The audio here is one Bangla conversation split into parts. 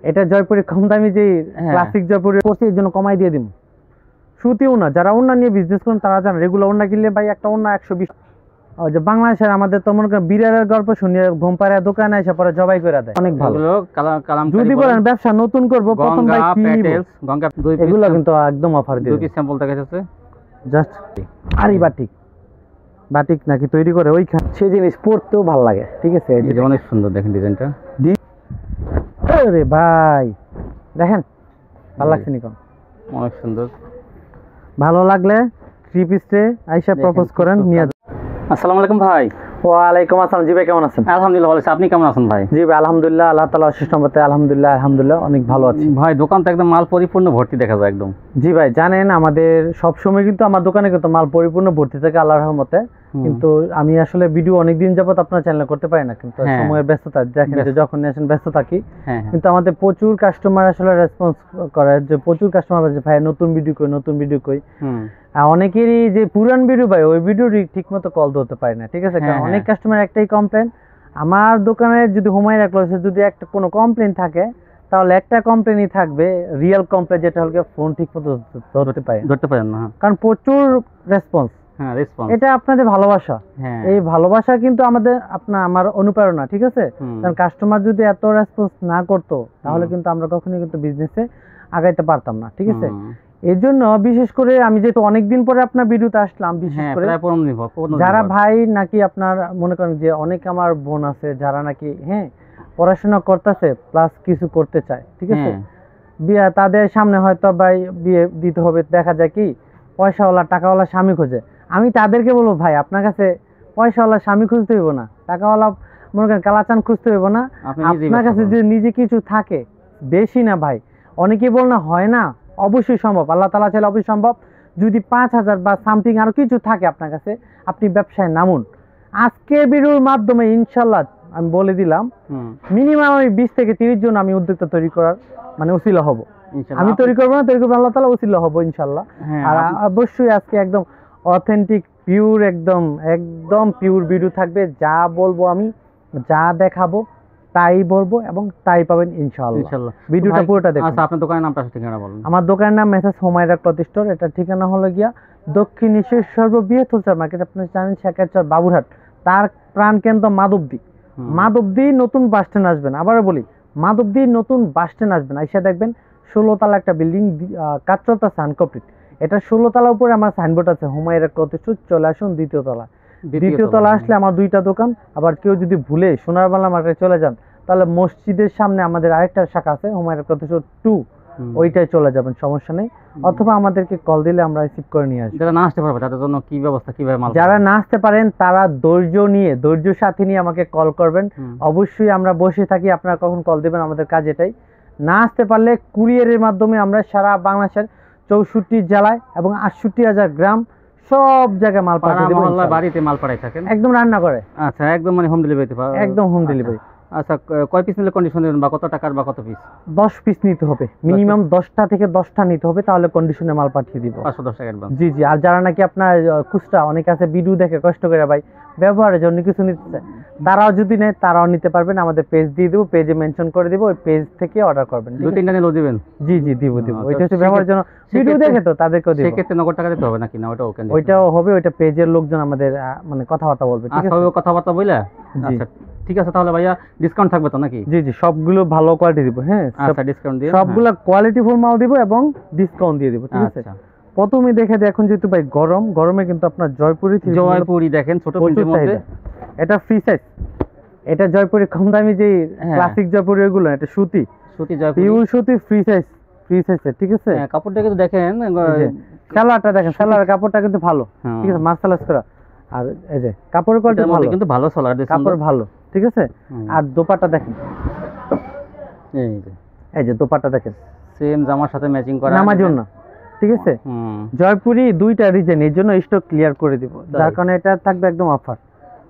এটা জয়পুরি কম দামি যে ক্লাসিক জয়পুরি করছি এর জন্য কমাই দিয়ে দিন। সুতিও না, যারা ওন্না নিয়ে বিজনেস করেন তারা জানেন রেগুলার ওন্না কিনলে ভাই একটা ওন্না 120। যে বাংলাদেশের আমাদের তো মনে করেন বিড়ালের গল্প শুনিয়ে ঘুম পাড়ায় দোকানে এসে পরে জবাই করে দেয়। অনেক ভালো। যদি বলেন ব্যবসা নতুন করব প্রথম ভাই কি নিব, এগুলো কিন্তু একদম অফার দিই। 2 পিস স্যাম্পল দেখা যাচ্ছে জাস্ট। আরি বাটিক বাটিক নাকি তৈরি করে ওইখানে, সেই জিনিস পড়তেও ভালো লাগে। ঠিক আছে, এই যে অনেক সুন্দর দেখেন ডিজাইনটা। আরে ভাই দেখেন ভালো লাগছে নি কোন? অনেক সুন্দর। ভালো লাগলে 3 পিসে আইসা প্রপোজ করেন নিয়ে যান। আসসালামু আলাইকুম ভাই। ওয়ালাইকুম আসসালাম। জি ভাই কেমন আছেন? আলহামদুলিল্লাহ ভালো আছি, আপনি কেমন আছেন ভাই? জি ভাই আলহামদুলিল্লাহ, আল্লাহ তাআলা অশেষ রহমতে আলহামদুলিল্লাহ অনেক ভালো আছি ভাই। দোকান তো একদম মাল পরিপূর্ণ ভর্তি দেখা যায় একদম। জি ভাই জানেন আমাদের সব সময় কিন্তু আমার দোকানে কিন্তু মাল পরিপূর্ণ ভর্তি থাকে আল্লাহর রহমতে। কিন্তু আমি আসলে ভিডিও অনেকদিন যাবত আপনার চ্যানেলে করতে পারি না, কিন্তু সময়ের ব্যস্ততা দেখেন যে যখন আসেন ব্যস্ত থাকি। কিন্তু আমাদের প্রচুর কাস্টমার আসলে রেসপন্স করে, যে প্রচুর কাস্টমার বলছে ভাই নতুন ভিডিও কই। অনেকেরই যে পুরান ভিডিও ভাই ওই ভিডিওটি ঠিক মতো কল ধরতে পারে না। ঠিক আছে, কারণ অনেক কাস্টমার একটাই কমপ্লেন, আমার দোকানে যদি হুমায়রা ক্লোথে যদি একটা কোনো কমপ্লেন থাকে তাহলে একটা কমপ্লেনই থাকবে, রিয়েল কমপ্লেন, যেটা হলো ফোন ঠিক মতো ধরতে পারেন না, কারণ প্রচুর রেসপন্স। এটা আপনাদের ভালোবাসা, এই ভালোবাসা কিন্তু আমার অনুপ্রেরণা। ঠিক আছে, কারণ কাস্টমার যদি এত রেসপন্স না করতো তাহলে কিন্তু আমরা কখনোই কিন্তু বিজনেসে আগাইতে পারতাম না। ঠিক আছে, এর জন্য বিশেষ করে আমি যেহেতু অনেকদিন পরে আপনার ভিডিওতে আসলাম, বিশেষ করে যারা ভাই নাকি আপনার মনে করেন যে অনেক আমার বোন আছে যারা নাকি পড়াশোনা করতেছে প্লাস কিছু করতে চায়। ঠিক আছে, বিয়ে তাদের সামনে হয়তো ভাই বিয়ে দিতে হবে, দেখা যায় কি পয়সাওয়ালা টাকাওয়ালা স্বামী খোঁজে। আমি তাদেরকে বলবো ভাই আপনার কাছে পয়সাওয়ালা স্বামী খুঁজতে হইব না, টাকাওয়ালা মনে করেন কালাচান খুঁজতে হইব না, আপনার কাছে যদি নিজে কিছু থাকে, বেশি না ভাই। অনেকেই বল না হয় না, অবশ্যই সম্ভব, আল্লাহ তাআলা চাইলে অবশ্যই সম্ভব। যদি 5,000 বা সামথিং আরো কিছু থাকে আপনার কাছে, আপনি ব্যবসায় নামুন। আজকে ভিডিওর মাধ্যমে ইনশাল্লাহ আমি বলে দিলাম মিনিমাম আমি 20 থেকে 30 জন আমি উদ্যোক্তা তৈরি করার উসিলা হব। আমি তৈরি করবো না, তৈরি করবো আল্লাহ তাআলা, উসিলা হব ইনশাল্লাহ। আর অবশ্যই আজকে একদম অথেন্টিক পিওর একদম পিওর ভিডিও থাকবে। যা বলবো আমি, যা দেখাবো তাই বলবো এবং তাই পাবেন ইনশাআল্লাহ। ভিডিওটা পুরোটা দেখুন। আচ্ছা, আপনার দোকানের নামটা ঠিকানা বলুন। আমার দোকানের নাম মেসার্স হুমায়রা ক্লথ স্টোর। এটা ঠিকানা হলো গিয়া দক্ষিণ এশিয়ার সর্ববৃহৎ হোলসেল মার্কেট, আপনারা জানেন শেখারচর বাবুরহাট, তার প্রাণকেন্দ্র মাধবদী নতুন বাস স্ট্যান্ড আসবেন। আবারও বলি, মাধবদী নতুন বাস স্ট্যান্ড আসবেন, আইসা দেখবেন 16 তলা একটা বিল্ডিং কাজ চলতেছে আনকমপ্লিট। এটা 16 তলা উপরে আমার সাইনবোর্ড আছে হুমায়রা ক্লথ স্টোর, চলে আসুন দ্বিতীয় তলা আসলে আমার 2টা দোকান। আবার কেউ যদি ভুলে সোনার বাংলা মার্কেটে চলে যান তাহলে মসজিদের সামনে আমাদের আরেকটা শাখা আছে হুমায়রা ক্লথ স্টোর 2, ওইটাই চলে যাবেন, সমস্যা নেই। অথবা আমাদেরকে কল দিলে আমরা রিসিভ করে নিয়ে আসবো। যারা না আসতে পারবে তাদের জন্য কি ব্যবস্থা, কিভাবে মাল? যারা না আসতে পারেন তারা ধৈর্যের সাথে নিয়ে আমাকে কল করবেন, অবশ্যই আমরা বসে থাকি। আপনারা কখন কল দিবেন আমাদের কাজ এটাই। না আসতে পারলে কুরিয়ারের মাধ্যমে আমরা সারা বাংলাদেশের 64 জেলায় এবং 68,000 গ্রাম সব জায়গায় মাল পাঠিয়ে দেব। বাড়িতে মাল পাঠাই থাকেন একদম রান্না করে? আচ্ছা, একদম মানে হোম ডেলিভারি? একদম হোম ডেলিভারি। আচ্ছা, কয় পিস নিলে কন্ডিশন দেবেন বা কত টাকার বা কত পিস? 10 পিস নিতে হবে, মিনিমাম 10টা থেকে 10টা নিতে হবে, তাহলে কন্ডিশনে মাল পাঠিয়ে দিব। 510 টাকা অ্যাডভান্স। জি। আর যারা নাকি আপনার খুচরা, অনেক আছে ভিডিও দেখে কষ্ট করে ভাই ব্যবহারের জন্য কিছু নিতে, তারাও যদি নেয় তারাও নিতে পারবেন। আমাদের পেজ দিয়ে দেবো, পেজে মেনশন করে দিব, ওই পেজ থেকে অর্ডার করবেন। 2-3টা নিলেও দিবেন? জি দিব। ওইটা হচ্ছে ব্যবহারের জন্য, ভিডিও দেখে তো তাদেরকেও দিব। সেক্ষেত্রে নগদ টাকা দিতে হবে নাকি না? ওইটাও হবে, ওইটা পেজের লোকজন আমাদের মানে কথাবার্তা বলবে। ঠিক আছে, কথাবার্তা বইলা? আচ্ছা ঠিক আছে, তাহলে ভাইয়া ডিসকাউন্ট থাকবে তো নাকি? জি সবগুলো ভালো কোয়ালিটি দিব। আচ্ছা, ডিসকাউন্ট দিয়ে সবগুলো কোয়ালিটি ফুল মাল দিব এবং ডিসকাউন্ট দিয়ে দিব। ঠিক আছে, প্রথমে দেখে দেখুন যেহেতু ভাই গরমে কিন্তু আপনার জয়পুরি দেখেন ছোট প্রিন্টের মধ্যে, এটা ফ্রি সাইজ। এটা জয়পুরি কম দামি যে ক্লাসিক জয়পুরি ওইগুলো, এটা সুতি জয়পুরি, পিওর সুতি ফ্রি সাইজ। ঠিক আছে, কাপড়টা কিন্তু দেখেন, সালোয়ারটা দেখেন, সালোয়ারের কাপড়টা কিন্তু ভালো। ঠিক আছে, মার্শালাইজ করা। আর এই যে কাপড়ের কোয়ালিটি ভালো, কিন্তু ভালো সালোয়ার দিয়েছেন, কাপড় ভালো। ঠিক আছে, আর দোপাট্টা দেখেন, এই যে দোপাট্টা দেখেন, সেম জামার সাথে ম্যাচিং করা, নামার জন্য। ঠিক আছে, জয়পুরি 2টা ডিজাইন, এর জন্য স্টক ক্লিয়ার করে দিব, যার কারণে এটা থাকবে একদম অফার।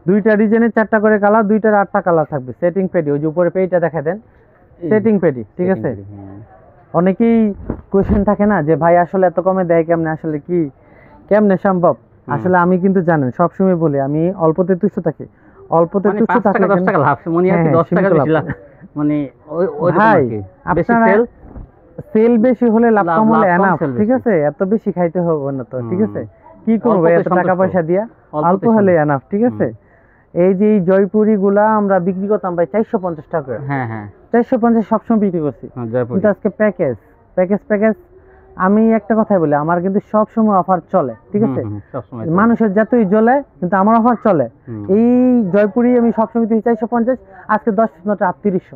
2টা ডিজাইনের 4টা করে কালার, 2টার 8টা কালার থাকবে। সেটিং পেডি, ওই যে উপরে পেডিটা দেখা দেন, সেটিং পেডি। ঠিক আছে, অনেকেই কোশ্চেন থাকে না যে ভাই আসলে এত কমে দেয় কেমনে, আসলে কি কেমনে সম্ভব? আসলে আমি কিন্তু জানেন সবসময় বলি আমি অল্পতে তুষ্ট থাকি, অল্পতে তুষ্ট থাকলে 10 টাকা লাভ, মনে হয় 10 টাকা বেশি লাভ। মানে ওই ভাই বেশি আপনারা সেল সেল বেশি হলে লাভ লাভ কম হলে কম, এনাফ, sell ঠিক বেশি। আছে? এত বেশি খাইতে হবে না তো, ঠিক আছে? কি করবো অল্পতে এত টাকা সন্তুষ্ট। পয়সা দিয়া? অল্প অল্পতে হলে সন্তুষ্ট। এনাফ, ঠিক আছে? এই যে এই জয়পুরি গুলা আমরা বিক্রি করতাম ভাই 450 টাকা করে। হ্যাঁ হ্যাঁ 450 সবসময় বিক্রি করছি, জয়পুরি। কিন্তু আজকে প্যাকেজ প্যাকেজ প্যাকেজ। আমি একটা কথাই বলি, আমার কিন্তু সব সময় অফার চলে, ঠিক আছে? সবসময় মানুষের যতই জ্বলে কিন্তু আমার অফার চলে। এই জয়পুরি আমি সবসময় দিই 450, আজকে 10 মাত্র 3800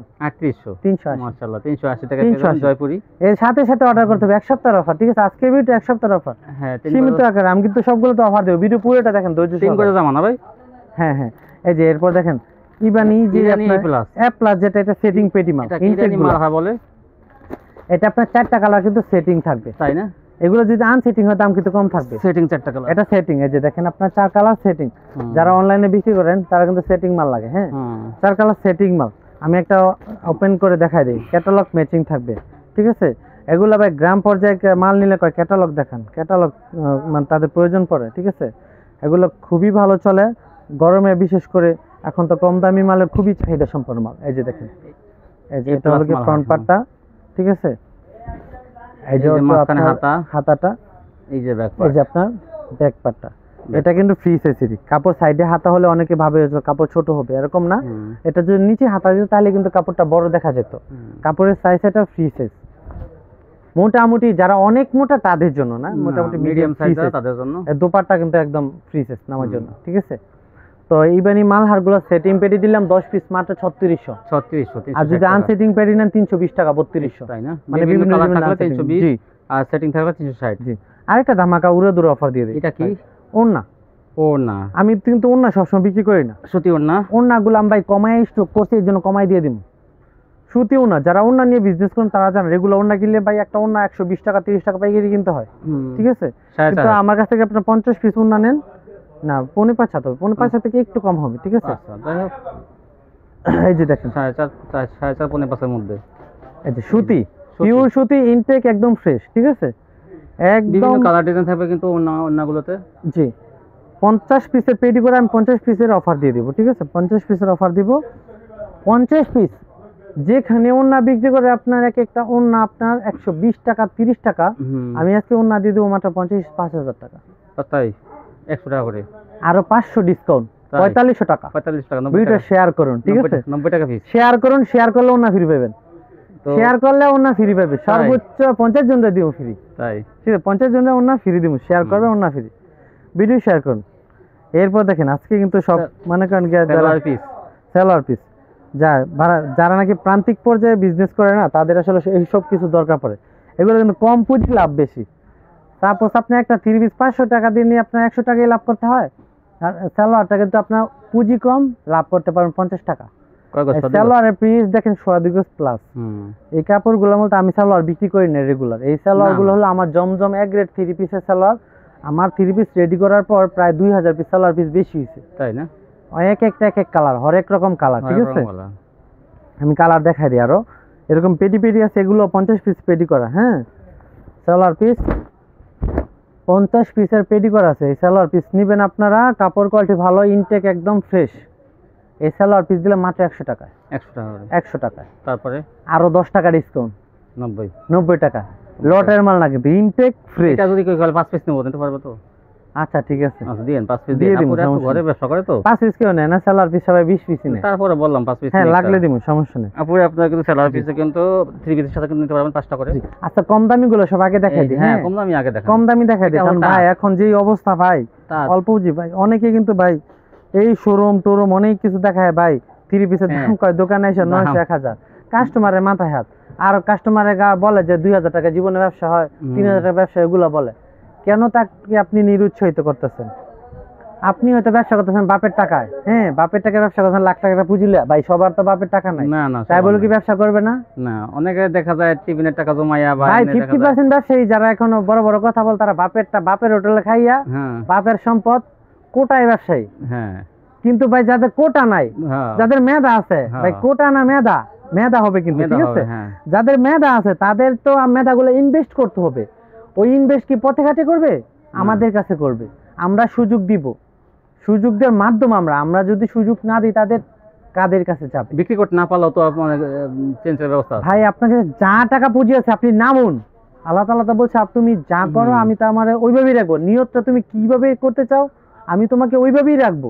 380। মাশাআল্লাহ 380 টাকা 380 জয়পুরি। এর সাথে সাথে অর্ডার করতে হবে, এক সপ্তাহের অফার, ঠিক আছে? আজকে ভিডিও এক সপ্তাহের অফার, হ্যাঁ সীমিত আকারে। আমি কিন্তু সবগুলো তো অফার দেবো, ভিডিও পুরোটা দেখেন ধৈর্য তিন করে সহকারে। জামা না ভাই? হ্যাঁ হ্যাঁ, এই যে এরপর দেখেন ইবানি যে ইরানি আপনার A+, A+ যেটা, এটা সেটিং পেটি মাল, এটা কি ইনটেক ইরানি মালহা বলে, এটা আপনার 4টা কালার কিন্তু সেটিং থাকবে, তাই না? এগুলো যদি আনসেটিং হয় দাম কিন্তু কম থাকবে। সেটিং 4টা কালার। এটা সেটিং, এই যে দেখেন আপনার 4 কালার সেটিং। যারা অনলাইনে বিক্রি করেন তারা কিন্তু সেটিং মাল লাগে, হ্যাঁ 4 কালার সেটিং মাল। আমি একটা ওপেন করে দেখাই দিই, ক্যাটালগ ম্যাচিং থাকবে, ঠিক আছে? এগুলো ভাই গ্রাম পর্যায়ে মাল নিলে কয় ক্যাটালগ দেখান, ক্যাটালগ মানে তাদের প্রয়োজন পড়ে, ঠিক আছে? এগুলো খুবই ভালো চলে গরমে, বিশেষ করে এখন তো কম দামি মালের খুবই চাহিদা সম্পন্ন মাল। এই যে দেখেন, এই যে এটা হলো কি ফ্রন্ট পার্টটা, ঠিক আছে? এই যে মাঝখানে আপনার হাতা, হাতাটা, এই যে ব্যাক এই যে আপনার ব্যাক পার্টটা। এটা কিন্তু ফ্রি সাইজেরই কাপড়। সাইডে হাতা হলে অনেকে ভাবে যে কাপড় ছোট হবে, এরকম না। এটা যদি নিচে হাতা দিত তাহলে কিন্তু কাপড়টা বড় দেখা যেত। কাপড়ের সাইজ এটা ফ্রি সাইজ, মোটামুটি যারা অনেক মোটা তাদের জন্য না, মোটামুটি মিডিয়াম সাইজ তাদের জন্য। দোপাট্টা কিন্তু একদম ফ্রি সাইজ নামার জন্য, ঠিক আছে? তো এইবারই মালহারগুলো সেটিং পেটি দিলাম 10 পিস মাত্র 3600। আর যদি আনসেটিং পেটি নেন 320 টাকা 3200, তাই না? মানে বিভিন্ন কালার বিভিন্ন থাকলে 320 জি। আর সেটিং থাকলে 360। জি, আরেকটা ধামাকা উড়ে দূর অফার দিয়ে দিই। এটা কি? ওড়না। ওড়না। আমি কিন্তু ওড়না সবসময় বিক্রি করি না, সুতি ওড়না। ওড়নাগুলো আমি ভাই কমাই স্টক করছি, এর জন্য কমাই দিয়ে দিব। সুতি ওড়না, যারা ওড়না নিয়ে বিজনেস করেন তারা জানেন, রেগুলার ওড়না কিনলে ভাই একটা ওড়না 120 টাকা 30 টাকা পাইকারি কিনতে হয়, ঠিক আছে? কিন্তু আমার কাছ থেকে আপনার 50 পিস ওড়না নেন না, 5.5 হাত হবে, 5.5 থেকে একটু কম হবে, ঠিক আছে? এই যে দেখেন 4.5 5.5 মধ্যে, এই যে সুতি, পিওর সুতি, ইনটেক একদম ফ্রেশ, ঠিক আছে? একদম কালার ডিজাইন থাকবে কিন্তু ওড়নাগুলোতে। জি, 50 পিসের পেটি করে আমি 50 পিসের অফার দিয়ে দিব, ঠিক আছে? 50 পিসের অফার দিব, 50 পিস। যেখানে ওড়না বিক্রি করে আপনার এক একটা ওড়না আপনার 120 টাকা 30 টাকা, আমি আজকে ওড়না দিয়ে দেবো মাত্র 5,000 টাকা। তাই 100 টাকা করে, আরো 500 ডিসকাউন্ট, 4500 টাকা। 45 টাকা। ভিডিওটা শেয়ার করুন, ঠিক আছে? 90 টাকা পিস শেয়ার করুন, শেয়ার করলে ওড়না ফ্রি পাবেন, শেয়ার করলে ওড়না ফ্রি পাবে। সর্বোচ্চ 50 জনরে দিব ফ্রি, তাই? ঠিক আছে? 50 জনের ওড়না ফ্রি দিব, শেয়ার করবে ওড়না ফ্রি। ভিডিও শেয়ার করুন। এরপর দেখেন আজকে কিন্তু সব মনে করেন সেলার পিস, যারা নাকি প্রান্তিক পর্যায়ে বিজনেস করে না, তাদের আসলে এইসব কিছু দরকার পড়ে। এগুলো কিন্তু কম পুঁজি, লাভ বেশি। সাপোজ আপনি একটা 3 পিস 500 টাকা দিয়ে নিয়ে আপনার 100 টাকায় লাভ করতে হয়, আর সালোয়ারটা কিন্তু আপনার পুঁজি কম, লাভ করতে পারেন 50 টাকা। সালোয়ারের পিস দেখেন 2.5 গজ প্লাস। এই কাপড়গুলোর মধ্যে আমি সালোয়ার বিক্রি করি না রেগুলার। এই সালোয়ারগুলো হলো আমার জমজম এক গ্রেড 3 পিসের সালোয়ার। আমার 3 পিস রেডি করার পর প্রায় 2000 পিস সালোয়ার পিস বেশি হয়েছে, তাই না? এক এক কালার, হরেক রকম কালার, ঠিক আছে? আমি কালার দেখাই দিই। আরো এরকম পেটি পেটি আছে, এগুলো 50 পিস পেটি করা, হ্যাঁ? সালোয়ার পিস 50 পিসের পেটি করা আছে। এই সালোয়ার পিস নেবেন আপনারা, কাপড় কোয়ালিটি ভালো, ইনটেক একদম ফ্রেশ। এই সালোয়ার পিস দিলে মাত্র 100 টাকায়। 100 টাকায়, তারপরে আরো 10 টাকা ডিসকাউন্ট, 90 টাকা। লটের মাল না কিন্তু, ইনটেক ফ্রেশ। এটা যদি কেউ 5 পিস নেবো নিতে পারবে তো? আচ্ছা ঠিক আছে, দিন 5 পিস দিয়ে দিন। ঘরে ব্যবসা করে তো 5 পিস কেউ নেয় না, সালোয়ার পিস সবাই 20 পিসই নেয়। তারপরে বললাম 5 পিস, হ্যাঁ লাগলে দিব, সমস্যা নেই। আপুরে আপনারা কিন্তু সালোয়ার পিসে কিন্তু 3 পিসের সাথে কিন্তু নিতে পারবেন 5টা করে। আচ্ছা কম দামি গুলো সব আগে দেখাই দিই। হ্যাঁ কম দামি আগে দেখান, কম দামি দেখাই দিই, কারণ ভাই এখন যেই অবস্থা ভাই, অল্প পুঁজি ভাই, অনেকে কিন্তু ভাই এই শোরুম টোরুম অনেক কিছু দেখায় ভাই, 3 পিসের দাম কয় দোকানে এসে 900 1000, কাস্টমারের মাথায় হাত। আর কাস্টমারের বলে যে 2000 টাকা জীবনে ব্যবসা হয়, 3000 টাকা ব্যবসা, এগুলো বলে কেন? তাকে আপনি নিরুৎসাহিত করতেছেন। আপনি হয়তো ব্যবসা করতেছেন বাপের টাকায়, হ্যাঁ বাপের টাকায় ব্যবসা করতেছেন, লাখ টাকা পুঁজিলে ভাই, সবার তো বাপের টাকা নাই, তাই বলে কি ব্যবসা করবে না? না, অনেকে দেখা যায় টিফিনের টাকা জমাইয়া ভাই 50% ব্যবসায়ী যারা এখনো বড় বড় কথা বল, তারা বাপের হোটেলে খাইয়া বাপের সম্পদ কোটায় ব্যবসায়ী। হ্যাঁ, কিন্তু ভাই যাদের কোটা নাই, যাদের মেধা আছে ভাই, কোটা না মেধা হবে কিন্তু, ঠিক আছে? যাদের মেধা আছে তাদের তো মেধাগুলো ইনভেস্ট করতে হবে। ওই ইনভেস্ট কি পথে ঘাটে করবে? আমাদের কাছে করবে। আমরা সুযোগ দিব, সুযোগ দেওয়ার মাধ্যম আমরা যদি সুযোগ না দিই তাদের কাদের কাছে যাবে? বিক্রি করতে না পারলেও তো আপনার চেঞ্জের ব্যবস্থা আছে। ভাই আপনার কাছে যা টাকা পুঁজি আছে আপনি নামুন, আল্লাহ তাআলা তো বলছে তুমি যা করো আমি তো আমার ওইভাবেই রাখবো। নিয়তটা তুমি কিভাবে করতে চাও আমি তোমাকে ওইভাবেই রাখবো।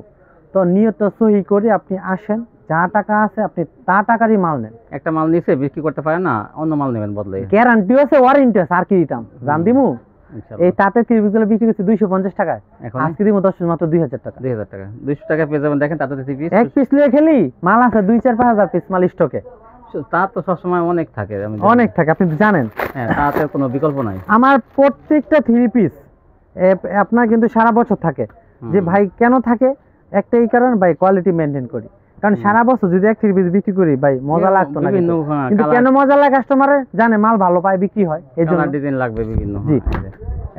তো নিয়তটা সহি করে আপনি আসেন, যা টাকা আছে আপনি তা টাকারই মাল নেন। একটা মাল নিচে বিক্রি করতে পারে না, অন্য মাল নেবেন বদলে। গ্যারান্টি আছে, ওয়ারেন্টি আছে, আর কি দিতাম জান দিমু। এই তাতে ত্রিপিসগুলো বিক্রি করছি 250 টাকায়, এখন আজকে দিব 10 মাত্র 2000 টাকা। 2000 টাকা 200 টাকা পেয়ে যাবেন। দেখেন তাতে পিস এক পিস লিয়ে খেলি মাল আছে 2-4-5 হাজার পিস মাল স্টকে। তা তো সবসময় অনেক থাকে, আমি জানি। অনেক থাকে, আপনি তো জানেন। হ্যাঁ, তাতে কোনো বিকল্প নাই। আমার প্রত্যেকটা 3 পিস আপনার কিন্তু সারা বছর থাকে। যে ভাই কেন থাকে, একটাই কারণ ভাই কোয়ালিটি মেনটেন করি। কারণ সারা বছর যদি এক 3 পিস বিক্রি করি ভাই মজা লাগতো না, কিন্তু কেন মজা লাগে কাস্টমারের জানে, মাল ভালো পায় বিক্রি হয় এইজন্য। ডিজাইন লাগবে বিভিন্ন। জি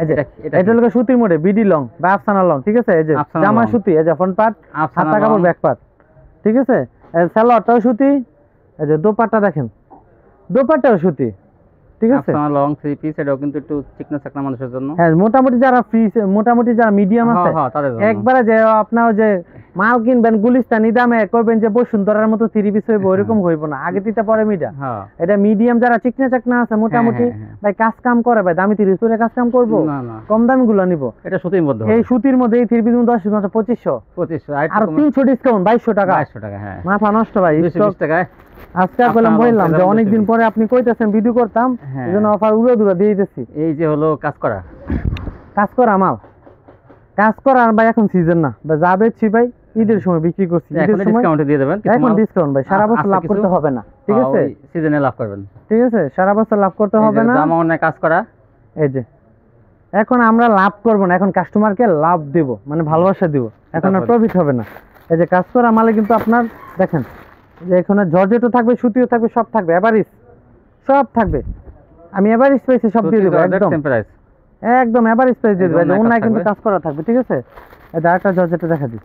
এই যে এটা হলো সুতির মধ্যে বিডি লং বা আফসানা লং, ঠিক আছে। এই যে জামা সুতি, এই যে ফ্রন্ট পার্ট, হাতা কাপড়, ব্যাক পার্ট, ঠিক আছে। সালোয়ারটাও সুতি, এই যে দোপাট্টা দেখেন, দোপাট্টাও সুতি, ঠিক আছে। আফসানা লং 3 পিস, এটাও কিন্তু একটু চিকনা চাকনা মানুষের জন্য। হ্যাঁ, মোটামুটি যারা ফ্রি, মোটামুটি যারা মিডিয়াম আছে তাদের জন্য। একবারে যে আপনার যে মাল কিনবেন গুলিস্তানি দামে করবেন যে বসুন্ধরার মতো 3 পিস হইব, ওইরকম হইব না। আগে দিতে পরে মিডিয়াম। এটা মিডিয়াম যারা চিকনা চাকনা আছে মোটামুটি ভাই কাজ কাম করে ভাই দামি 30 করে কাজ কাম করব, কম দামি গুলো নিব। এটা সুতির মধ্যে, এই সুতির মধ্যে এই 3 পিস 10 মাত্র 2500 আর 300 ডিসকাউন্ট 2200 টাকা। 2200 টাকা, হ্যাঁ মাথা নষ্ট ভাই। 220 টাকায় আজকে বললাম যে অনেকদিন পরে আপনি কইতেছেন ভিডিও করতাম, এজন্য অফার উড়ে দুরা দিয়ে দিতেছি। এই যে হলো কাজ করা মাল, কাজ করা আর ভাই এখন সিজন না ভাই, যা বেচছি ভাই ঈদের সময় বিক্রি করছি, ঈদের সময় ডিসকাউন্টে দিয়ে দেবেন। এখন ডিসকাউন্ট ভাই, সারা বছর লাভ করতে হবে না, ঠিক আছে। সিজনে লাভ করবেন, ঠিক আছে, সারা বছর লাভ করতে হবে না। জামা অনেক কাজ করা। এই যে এখন আমরা লাভ করব না, এখন কাস্টমারকে লাভ দেব, মানে ভালোবাসা দিব, এখন আর প্রফিট হবে না। এই যে কাজ করা মালে কিন্তু আপনার দেখেন যে এখানে জর্জেটও থাকবে, সুতিও থাকবে, সব থাকবে, এভারেজ সব থাকবে। আমি এভারেজ প্রাইসে সব দিয়ে দেব, একদম এভারেজ প্রাইস দিয়ে দেব। ওনায় কিন্তু কাজ করা থাকবে, ঠিক আছে। এই আরেকটা জর্জেটটা দেখা দিই,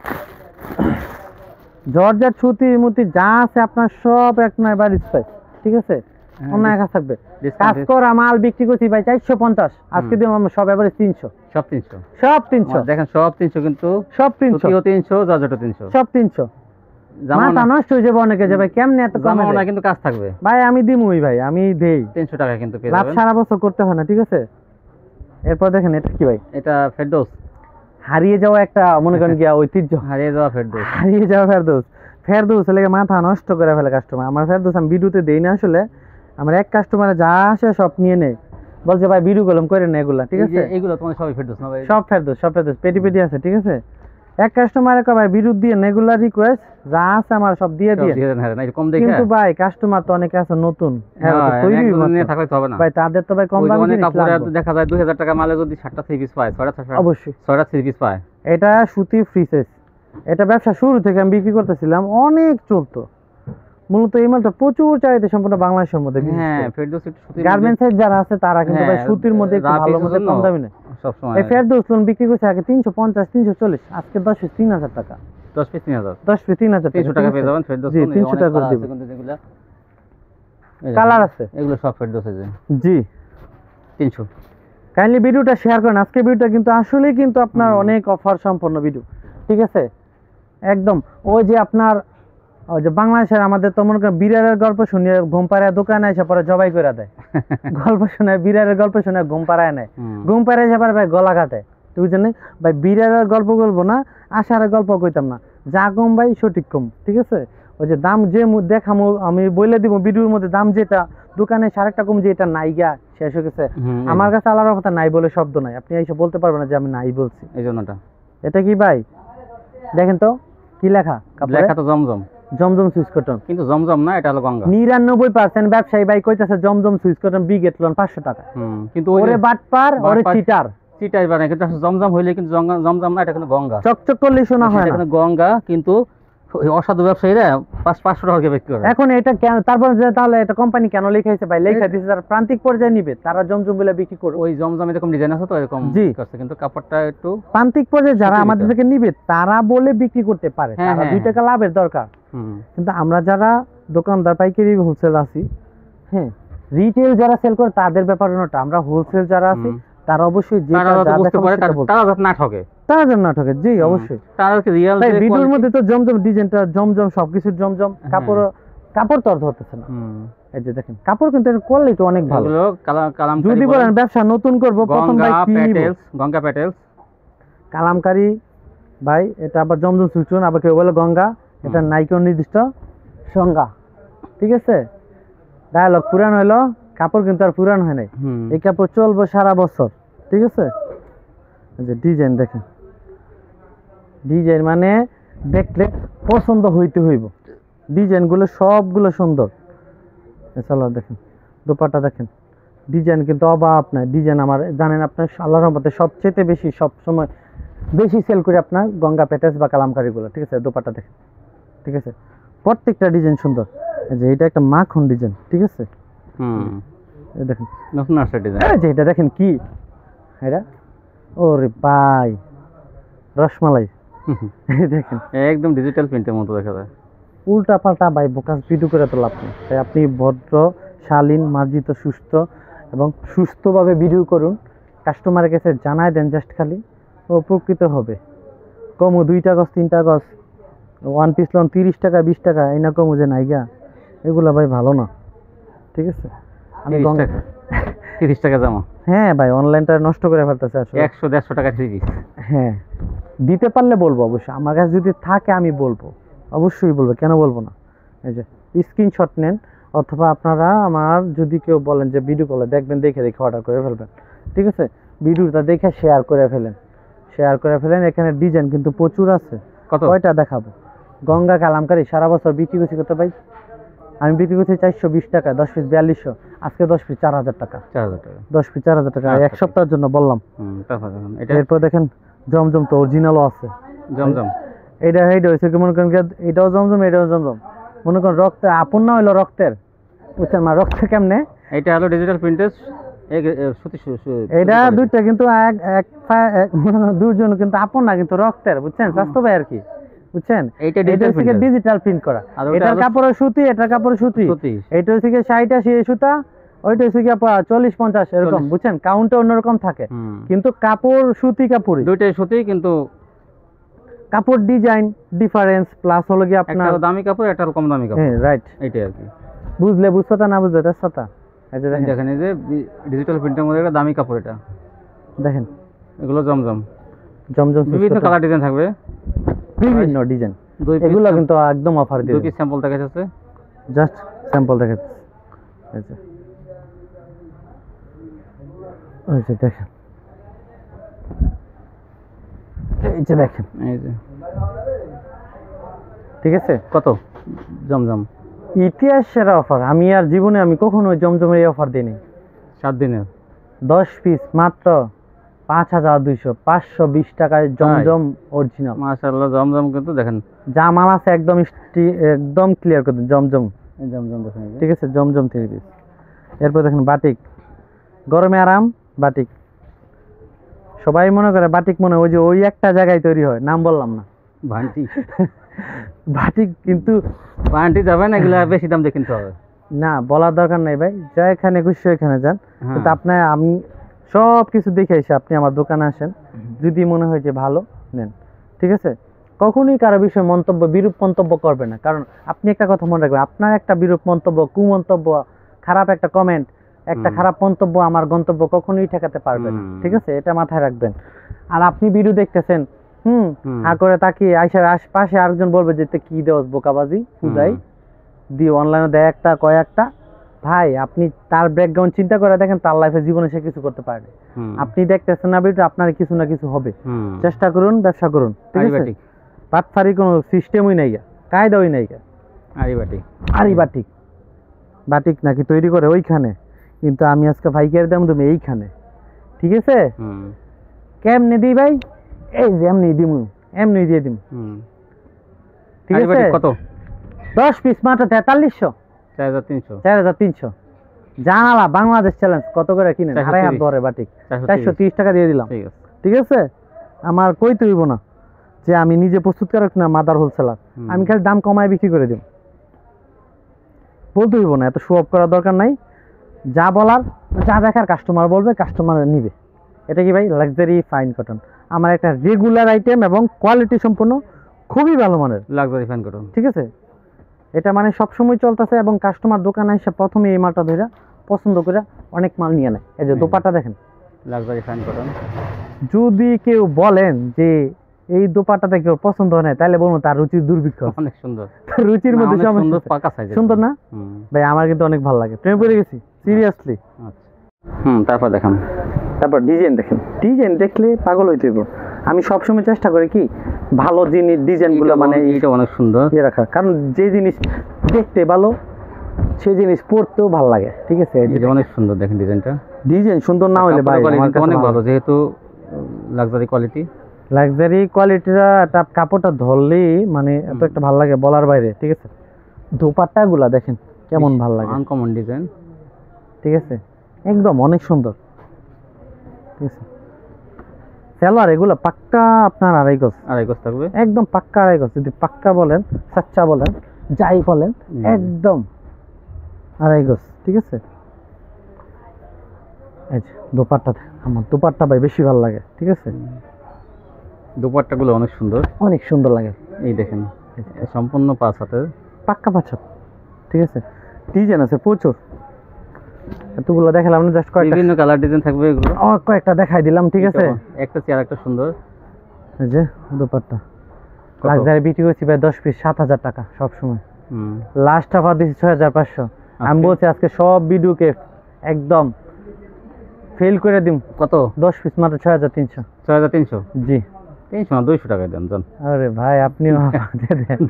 জর্জেট সুতি মুতি যা আছে আপনার সব এক নয় এভারেজ প্রাইস, ঠিক আছে। ওনায় কাজ থাকবে। কাজ করা মাল বিক্রি করছি ভাই 450, আজকে দিন আমরা সব এভারেজ 300, সব 300 দেখেন, সব 300 কিন্তু সব 300, 300 জর্জেটও 300, সব 300। মাথা নষ্ট হয়ে যাবে অনেকে যে ভাই কেমনে এত কম। জামা না কিন্তু কাজ থাকবে ভাই, আমি দিমুই ভাই, আমি দেই 300 টাকা কিন্তু পেয়ে লাভ যাবেন। সারা বছর করতে হয় না, ঠিক আছে। এরপর দেখেন এটা কি ভাই, এটা ফেরদৌস, হারিয়ে যাওয়া একটা মনে করেন কি ঐতিহ্য, হারিয়ে যাওয়া ফেরদৌস, হারিয়ে যাওয়া ফেরদৌস লেগে মাথা নষ্ট করে ফেলে কাস্টমার। আমার ফেরদৌস আমি ভিডিওতে দেই না আসলে, আমার এক কাস্টমারে যা আসে সব নিয়ে নেয়, বলছে ভাই ভিডিও কলম করে না এগুলা, ঠিক আছে। এগুলো তোমার সবই ফেরদৌস না ভাই? সব ফেরদৌস, সব ফেরদৌস, পেটি আছে, ঠিক আছে। এক কাস্টমারে কয় ভাই ভিডিও দিয়ে রেগুলার রিকোয়েস্ট যা আছে আমার সব দিয়ে দিয়ে, কিন্তু ভাই কাস্টমার তো অনেকে আছে নতুন, তৈরি নিয়ে থাকলে তো হবে না ভাই, তাদের তো ভাই কম দামি জিনিস লাগবে। দেখা যায় 2000 টাকা মালে যদি 7টা 3 পিস পায়, 6টা অবশ্যই 6টা 3 পিস পায়। এটা সুতি ফ্রি সাইজ, এটা ব্যবসা শুরু থেকে আমি বিক্রি করতেছিলাম, অনেক চলতো। মূলত এই মালটা প্রচুর চাহিদা সম্পূর্ণ বাংলাদেশের মধ্যে। হ্যাঁ, ফেরদৌস একটু সুতির গার্মেন্টসের যারা আছে তারা কিন্তু ভাই সুতির মধ্যে একটু ভালো মধ্যে কম দামি নেয় সব সময়। এই ফেরদৌস লোন বিক্রি করছে আগে 350 340, আজকে 10 পিস 3000 টাকা, 10 পিস 3000, 10 পিস 3000 300 টাকা পেয়ে যাবেন ফেরদৌস। জি 300 টাকা করে দিব। কিন্তু যেগুলা কালার আছে এগুলো সব ফেরদৌস আছে। জি 300। কাইন্ডলি ভিডিওটা শেয়ার করেন, আজকে ভিডিওটা কিন্তু আসলেই কিন্তু আপনার অনেক অফার সম্পন্ন ভিডিও, ঠিক আছে। একদম ওই যে আপনার ওই যে বাংলাদেশের আমাদের তো মনে করেন বিড়ালের গল্প শুনিয়ে ঘুম পাড়ায় দোকানে এসে পরে জবাই করে দেয়, গল্প শুনে বিড়ালের গল্প শুনে ঘুম পাড়ায় নেয়, ঘুম পাড়ায় এসে পরে ভাই গলা কাটে, তুই জানি ভাই বিড়ালের গল্প বলবো না, আশার গল্প কইতাম না, যা কম ভাই সঠিক কম, ঠিক আছে। ওই যে দাম যে দেখামো আমি বলে দিব ভিডিওর মধ্যে, দাম যেটা দোকানে আরেকটা কম, যে এটা নাই গা শেষ হয়ে গেছে। আমার কাছে আলাদা কথা নাই বলে শব্দ নাই, আপনি এসে বলতে পারবেন না যে আমি নাই বলছি। এই জন্যটা এটা কি ভাই দেখেন তো কি লেখা, লেখা তো জমজম, জমজম সুইচ কটন, কিন্তু জমজম না, এটা হলো গঙ্গা। 99% ব্যবসায়ী ভাই কইতাছে জমজম সুইচ কটন ব্রিগেড লোন 500 টাকা, কিন্তু ওরে বাটপার ওরে চিটার চিটাই বানায়, কিন্তু জমজম হইলে কিন্তু জমজম না, এটা কিন্তু গঙ্গা, চকচক করলে শোনা হয় না, গঙ্গা। কিন্তু অসাধু ব্যবসায়ীরা 500 টাকা বিক্রি করে। এখন এটা কেন, তারপর তাহলে এটা কোম্পানি কেন লেখাইছে ভাই, লেখা দিয়েছে যারা প্রান্তিক পর্যায়ে নিবে তারা জমজম বলে বিক্রি করবে। ওই জমজম এরকম ডিজাইন আছে তো এরকম করছে, কিন্তু কাপড়টা একটু প্রান্তিক পর্যায়ে যারা আমাদের থেকে নিবে তারা বলে বিক্রি করতে পারে, তারা 2 টাকা লাভের দরকার। কিন্তু আমরা যারা দোকানদার পাইকারি হোলসেল আছি, হ্যাঁ রিটেল যারা সেল করে তাদের ব্যাপার ওটা, আমরা হোলসেল যারা আছি তারা অবশ্যই তারা যাতে বুঝতে পারে, তারা যাতে না ঠকে, তারা যেন না ঠকে। জি অবশ্যই, তারা কি রিয়েল তাই ভিডিওর মধ্যে তো জমজম ডিজাইনটা জমজম সবকিছু জমজম, কাপড় তো আর ধরতেছে না। এই যে দেখেন কাপড় কিন্তু এর কোয়ালিটি অনেক ভালো। যদি বলেন ব্যবসা নতুন করব প্রথম ভাই কি নিব, গঙ্গা প্যাটেলস কালামকারী ভাই, এটা আবার জমজম সুচুন, আবার কেউ বলে গঙ্গা, এটা নাইকের নির্দিষ্ট সংজ্ঞা। ঠিক আছে, ডায়ালগ পুরান হইলো, কাপড় কিন্তু আর পুরান হয় নাই, এই কাপড় চলবে সারা বছর। ঠিক আছে, এই যে ডিজাইন দেখেন, ডিজাইন মানে দেখলে পছন্দ হইতে হইব, ডিজাইনগুলো সবগুলো সুন্দর। চলো দেখেন দোপাট্টা দেখেন, ডিজাইন কিন্তু অভাব নাই। ডিজাইন আমার জানেন আপনার আল্লাহর রহমতে সবচেয়ে বেশি সব সময় বেশি সেল করে আপনার গঙ্গা প্যাটেলস বা কালামকারীগুলো। ঠিক আছে, দোপাট্টা দেখেন, ঠিক আছে, প্রত্যেকটা ডিজাইন সুন্দর। এই যে এটা একটা মাখন ডিজাইন। ঠিক আছে, এই দেখেন নতুন আসছে ডিজাইন। এই যে এটা দেখেন কি এটা, ওরে ভাই রসমালাই। এই দেখেন একদম ডিজিটাল প্রিন্টের মতো দেখা যায়। উল্টা পাল্টা ভাই বোকাস ভিডিও করে তো লাভ নেই। তাই আপনি ভদ্র, শালীন, মার্জিত, সুস্থ এবং সুস্থভাবে ভিডিও করুন, কাস্টমারের কাছে জানাই দেন, জাস্ট খালি ও উপকৃত হবে। কমু 2টা গজ 3টা গজ ওয়ান পিস লোন 30 টাকা 20 টাকা, এই না কমু যে নাইগা, এগুলা ভাই ভালো না। ঠিক আছে, আমি 30 টাকা জামা, হ্যাঁ ভাই অনলাইনটা নষ্ট করে ফেলতেছে আসলে। 100-150 টাকা থ্রি পিস। হ্যাঁ, দিতে পারলে বলবো অবশ্যই, আমার কাছে যদি থাকে আমি বলবো, অবশ্যই বলবো, কেন বলবো না। এই যে স্ক্রিনশট নেন, অথবা আপনারা আমার যদি কেউ বলেন যে ভিডিও কলে দেখবেন, দেখে দেখে অর্ডার করে ফেলবেন। ঠিক আছে, ভিডিওটা দেখে শেয়ার করে ফেলেন, শেয়ার করে ফেলেন। এখানে ডিজাইন কিন্তু প্রচুর আছে, কয়টা দেখাবো। গঙ্গা কালামকারী সারা বছর বিক্রি করছি কত ভাই, আমি বিক্রি করছি 420 টাকা, 10 পিস 4200, আজকে 10 পিস 4000 টাকা, 10 পিস 4000 টাকা, এক সপ্তাহের জন্য বললাম। এরপর দেখেন জমজম তো অরিজিনালও আছে, জমজম এটা হয়েছে কি মনে করেন, এটাও জমজম এটাও জমজম, মনে করেন রক্তের আপন না হইলো রক্তের, বুঝছেন মা, রক্তের কেমনে। এটা হলো ডিজিটাল প্রিন্টের, এটা দুইটা কিন্তু দুজন কিন্তু আপন না, কিন্তু রক্তের, বুঝছেন, স্বাস্থ্য ভাই আর কি, বুঝছেন। এটা ডিজিটাল প্রিন্ট করা, এটার কাপড় সুতি, এটার কাপড় সুতি, এটা হচ্ছে 60-80 সুতা, ওইটা হচ্ছে 40-50 এরকম, বুঝছেন, কাউন্টে অন্যরকম থাকে, কিন্তু কাপড় সুতি, কাপড় দুইটাই সুতি, কিন্তু কাপড় ডিজাইন ডিফারেন্স, প্লাস হলো কি আপনার দামি কাপড়, এটা কম দামি কাপড়। হ্যাঁ রাইট, এইটাই আর কি, বুঝলে বুঝছতা, না বুঝলে তাছতা। দেখেন এই যে ডিজিটাল প্রিন্টের মধ্যে একটা দামি কাপড়, এটা দেখেন, এগুলো জমজম, জমজম বিভিন্ন কালার ডিজাইন থাকবে, বিভিন্ন ডিজাইন, এগুলো কিন্তু একদম অফার দিয়ে। 2 পিস স্যাম্পল দেখা যাচ্ছে, জাস্ট স্যাম্পল দেখা যাচ্ছে। এই যে দেখেন, এই যে দেখেন, এই যে ঠিক আছে, কত জমজম ইতিহাস সেরা অফার। আমি আর জীবনে আমি কখনো জমজমের এই অফার দিইনি। 7 দিনের 10 পিস মাত্র 5200, 520 টাকায় জমজম অরিজিনাল। মাশাআল্লাহ, জমজম কিন্তু দেখেন যা মাল আছে একদম একদম ক্লিয়ার করে জমজম, এই জমজম দেখেন, ঠিক আছে, জমজম 3 পিস। এরপর দেখেন বাটিক, গরমে আরাম বাটিক। সবাই মনে করে বাটিক মনে ওই যে ওই একটা জায়গায় তৈরি হয়, নাম বললাম না, ভান্টি বাটিক, কিন্তু ভান্টি যাবে না, এগুলা বেশি দাম দিয়ে কিনতে হবে না, বলার দরকার নেই ভাই, যা এখানে খুশি এখানে যান। কিন্তু আপনার আমি সব কিছু দেখে এসে আপনি আমার দোকানে আসেন, যদি মনে হয় যে ভালো নেন। ঠিক আছে, কখনোই কারো বিষয়ে মন্তব্য, বিরূপ মন্তব্য করবে না, কারণ আপনি একটা কথা মনে রাখবেন, আপনার একটা বিরূপ মন্তব্য, কুমন্তব্য, খারাপ একটা কমেন্ট, একটা খারাপ মন্তব্য আমার গন্তব্য কখনোই ঠেকাতে পারবে না। ঠিক আছে, এটা মাথায় রাখবেন। আর আপনি ভিডিও দেখতেছেন, হা করে তাকিয়ে আইসার আশপাশে আরেকজন বলবে যে কি দেওয়াস বোকাবাজি খুদাই দিয়ে অনলাইনে দেয় একটা কয়েকটা, ভাই আপনি তার ব্যাকগ্রাউন্ড চিন্তা করে দেখেন, তার লাইফে জীবনে সে কিছু করতে পারে। আপনি দেখতেছেন না ভিডিও, আপনার কিছু না কিছু হবে, চেষ্টা করুন, ব্যবসা করুন। ঠিক আছে, পাটফারি কোনো সিস্টেমই নাই, কায়দাই নাই। আরি বাটিক, বাটিক নাকি তৈরি করে ওইখানে, কিন্তু আমি আজকে ভাইকের দাম তুমি এইখানে। ঠিক আছে, কেমনে দিই ভাই, এই যে এমনি দিমু, এমনি দিয়ে দিমু। ঠিক আছে, কত 10 পিস মাত্র 4300, 4300 জানালা বাংলাদেশ চ্যালেঞ্জ। কত করে কিনেন? 2.5 হাত ধরে বাটিক 430 টাকা দিয়ে দিলাম। ঠিক আছে, আমার কইতে হইব না যে আমি নিজে প্রস্তুতকারক না মাদার হোলসেলার, আমি খালি দাম কমায় বিক্রি করে দিব, বলতে হইব না, এত শো অফ করার দরকার নাই। যা বলার, যা দেখার কাস্টমার বলবে, কাস্টমার নিবে। এটা কি ভাই? লাক্সারি ফাইন কটন, আমার একটা রেগুলার আইটেম এবং কোয়ালিটি সম্পূর্ণ খুবই ভালো মানের লাক্সারি ফাইন কটন, ঠিক আছে। এটা মানে সবসময় চলতেছে এবং কাস্টমার দোকানে এসে প্রথমে এই মালটা ধরে পছন্দ করে অনেক মাল নিয়ে নেয়। এই যে দোপাট্টা দেখেন, লাক্সারি ফাইন কটন। যদি কেউ বলেন যে এই দোপাট্টাটা কেউ পছন্দ হয় না, তাহলে বলবো তার রুচির দুর্ভিক্ষ। অনেক সুন্দর, তার রুচির মধ্যে অনেক সুন্দর, সমস্যা। পাকা সাইজ, সুন্দর না ভাই? আমার কিন্তু অনেক ভালো লাগে, প্রেমে পড়ে গেছি সিরিয়াসলি। আচ্ছা, তারপর দেখান। তারপর ডিজাইন দেখেন, ডিজাইন দেখলে পাগল হইতে হইব। আমি সবসময় চেষ্টা করি কি ভালো জিনিস ডিজাইনগুলো মানে এটা অনেক সুন্দর ইয়ে রাখার, কারণ যে জিনিস দেখতে ভালো সেই জিনিস পড়তেও ভালো লাগে, ঠিক আছে। এটা অনেক সুন্দর, দেখেন ডিজাইনটা। ডিজাইন সুন্দর না হলে ভাই আমার কাছে অনেক ভালো, যেহেতু লাক্সারি কোয়ালিটি। লাক্সারি কোয়ালিটিটা একটা কাপড়টা ধরলেই মানে এত একটা ভালো লাগে বলার বাইরে, ঠিক আছে। দোপাট্টাগুলা দেখেন কেমন ভালো লাগে, আনকমন ডিজাইন, ঠিক আছে, একদম অনেক সুন্দর, ঠিক আছে। সালোয়ার এগুলো পাক্কা আপনার আড়াই গজ থাকবে, একদম পাক্কা আড়াই গজ। যদি পাক্কা বলেন, সাচ্চা বলেন, যাই বলেন, একদম আড়াই গজ, ঠিক আছে। এই যে দোপাট্টা, আমার দোপাট্টা ভাই বেশি ভালো লাগে, ঠিক আছে। দোপাট্টাগুলো অনেক সুন্দর, অনেক সুন্দর লাগে। এই দেখেন সম্পূর্ণ 5 হাতের পাক্কা 5 হাত, ঠিক আছে। ডিজাইন আছে প্রচুর, এতগুলো দেখালাম না, জাস্ট কয়েকটা বিভিন্ন কালার ডিজাইন থাকবে, এগুলো কয়েকটা দেখাই দিলাম, ঠিক আছে। একটা চেয়ার একটা সুন্দর। এই যে দোপাট্টা লাক্সারি বিক্রি করছি ভাই 10 পিস 7,000 টাকা সব সময়। লাস্ট অফার দিছি 6,500। আমি বলছি আজকে সব ভিডিওকে একদম ফেল করে দিম। কত? 10 পিস মাত্র 6,300। 6,300? জি, 300 না 200 টাকায় দেন জান। আরে ভাই আপনিও দেন,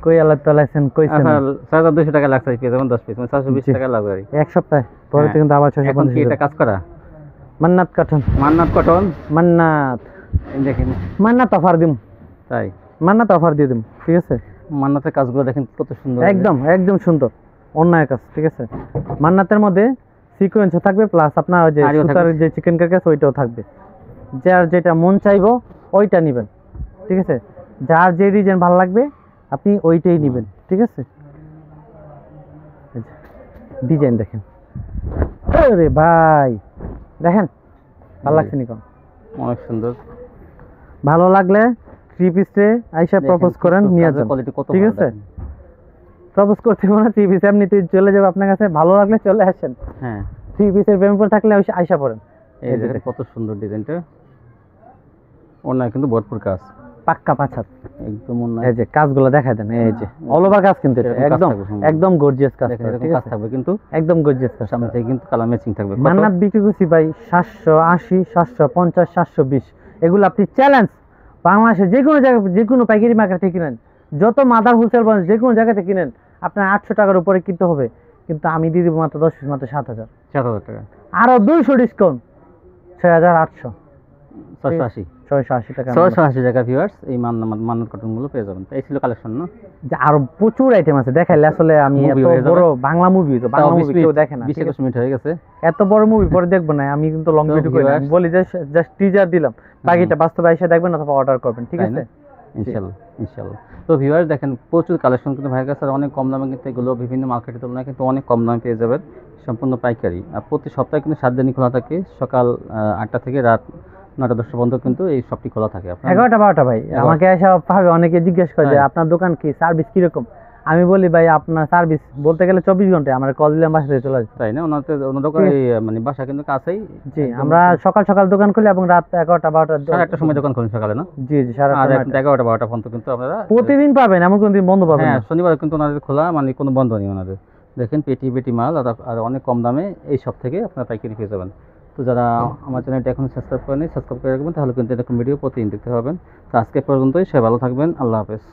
কই আল্লাহ তালাইছেন কইছেন। আচ্ছা 6,200 টাকা লাক্সারি পেয়ে যাবেন 10 পিস, মানে 720 টাকা লাক্সারি। এক সপ্তাহ পরে তো কিন্তু আবার 650। কি এটা কাজ করা? মান্নাত কটন, মান্নাত কটন, মান্নাত দেখেন মান্নাত অফার দিম, তাই মান্নাত অফার দিয়ে দিম, ঠিক আছে। মান্নাতের কাজগুলো দেখেন কত সুন্দর, একদম একদম সুন্দর, অন্যায় কাজ, ঠিক আছে। মান্নাতের মধ্যে সিকোয়েন্স থাকবে, প্লাস আপনার ওই যে সুতার যে চিকেন কাজ ওইটাও থাকবে। যার যেটা মন চাইবো ওইটা নেবেন, ঠিক আছে। যার যে ডিজাইন ভালো লাগবে আপনি ওইটাই নেবেন, ঠিক আছে। ডিজাইন দেখেন, আরে ভাই দেখেন ভালো লাগছে নি কোন? অনেক সুন্দর। ভালো লাগলে 3 পিসে আইসা প্রপোজ করেন, নিয়ে যান, ঠিক আছে। প্রপোজ করতে হবে না, 3 পিস এমনিতে চলে যাবে আপনার কাছে। ভালো লাগলে চলে আসেন, হ্যাঁ। 3 পিসের প্রেমে পড়ে থাকলে আইসা পড়েন। এই দেখেন কত সুন্দর ডিজাইনটা, ওনা কিন্তু ভরপুর কাজ, পাক্কা 5 হাত একদম ওনা। এই যে কাজগুলো দেখায় দেন, এই যে অল ওভার কাজ, কিন্তু একদম একদম গর্জিয়াস কাজ, ঠিক আছে থাকবে, কিন্তু একদম গর্জিয়াস কাজ। সামনে থেকে কিন্তু কালার ম্যাচিং থাকবে। মান্নাত বিক্রি করছি ভাই 780, 750, 720। এগুলো আপনি চ্যালেঞ্জ বাংলাদেশে যে কোনো জায়গায়, যে কোনো পাইকারি মার্কেট থেকে কিনেন, যত মাদার হোলসেল ব্রাঞ্চ যে কোনো জায়গা থেকে কিনেন, আপনার 800 টাকার উপরে কিনতে হবে। কিন্তু আমি দিয়ে দিব মাত্র 10 পিস, মাত্র 7,000 টাকা, আরো 200 ডিসকাউন্ট, 6,800, 680 টাকা, 680 টাকা ভিউয়ার্স। এই মান্নাত কটন গুলো পেয়ে যাবেন। এই ছিল কালেকশন না, যে আরো প্রচুর আইটেম আছে দেখাইলে আসলে আমি এত বড় বাংলা মুভি, তো বাংলা মুভি কেউ দেখে না, 20-21 মিনিট হয়ে গেছে। এত বড় মুভি পরে দেখবো না, আমি কিন্তু লং ভিডিও করি না। আমি বলি যে জাস্ট টিজার দিলাম, বাকিটা বাস্তবে এসে দেখবেন অথবা অর্ডার করবেন, ঠিক আছে। ইনশাআল্লাহ ইনশাআল্লাহ। তো ভিউয়ার্স দেখেন প্রচুর কালেকশন কিন্তু ভাইয়ের কাছে, অনেক কম দামে কিন্তু এগুলো বিভিন্ন মার্কেটের তুলনায় কিন্তু অনেক কম দামে পেয়ে যাবেন, সম্পূর্ণ পাইকারি। আর প্রতি সপ্তাহে কিন্তু 7 দিনই খোলা থাকে, সকাল 8টা থেকে রাত 9টা-10টা পর্যন্ত কিন্তু এই শপটি খোলা থাকে। 11টা-12টা ভাই আমাকে এসে পাবে, অনেকে জিজ্ঞেস করে যে আপনার দোকান কি, সার্ভিস কিরকম। আমি বলি ভাই আপনার সার্ভিস বলতে গেলে 24 ঘন্টা, আমার কল দিলাম বাসা থেকে চলে আসবে, তাই না? ওনার দোকান মানে বাসা কিন্তু কাছেই। জি, আমরা সকাল সকাল দোকান খুলি এবং রাত 11টা-12টা, 1:30টার সময় দোকান খুলেন সকালে না? জি জি, সারা 11টা-12টা পর্যন্ত কিন্তু আপনারা প্রতিদিন পাবেন, এমন কোনো দিন বন্ধ পাবেন না। হ্যাঁ, শনিবার কিন্তু ওনাদের খোলা, মানে কোনো বন্ধ নেই ওনাদের। দেখেন পেটি মাল আর অনেক কম দামে এই সব থেকে আপনারা পাইকারি পেয়ে যাবেন। তো যারা আমার চ্যানেলটা এখন সাবস্ক্রাইব করেনি, সাবস্ক্রাইব করে রাখবেন, তাহলে কিন্তু এরকম ভিডিও প্রতিদিন দেখতে পাবেন। তো আজকে পর্যন্তই, সবাই ভালো থাকবেন, আল্লাহ হাফেজ।